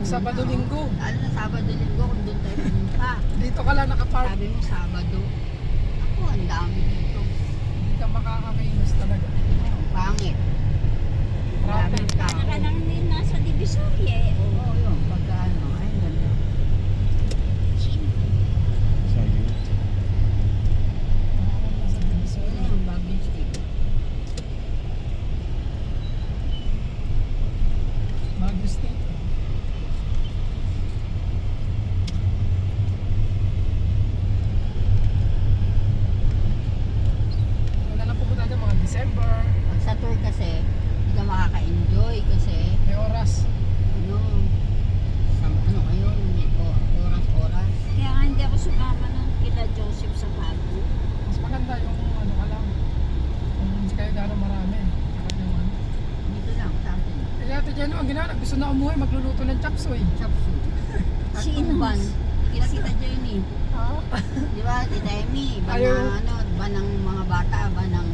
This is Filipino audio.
Pag Sabado-Linggo. Lalo na Sabado-Linggo kung doon tayo pumunta. Dito ka lang nakapark. Sabi mo Sabado. Ako, ang dami dito. Hindi ka makakakilos talaga. Pangit. Traffic. tao. Para ka lang din nasa Divisoria eh. Oo, yun. Pagka ano, ay ganda. Sayang. Nasa Divisoria. Ano yung Baguio Street? Baguio State. Wala na pupunta dyan mga December. Pag sa tour kasi, hindi ka makaka-enjoy kasi May oras. ano, ano kayo, oras-oras. Kaya nga hindi ako sumama nung kila Joseph sa Baguio. Mas maganda yung ano ka lang. Kung hindi kayo gano'ng marami. Parang yung ano. Dito lang, sa atin. Kaya ate Jenny, ang ginagawa, gusto na umuwi, magluluto ng chapsuy. Chapsu. Sino? Ban. Kita Jenny. Ah? Di ba, Tita Emi, ba Ayaw. ng, ano, ba ng mga bata, ba ng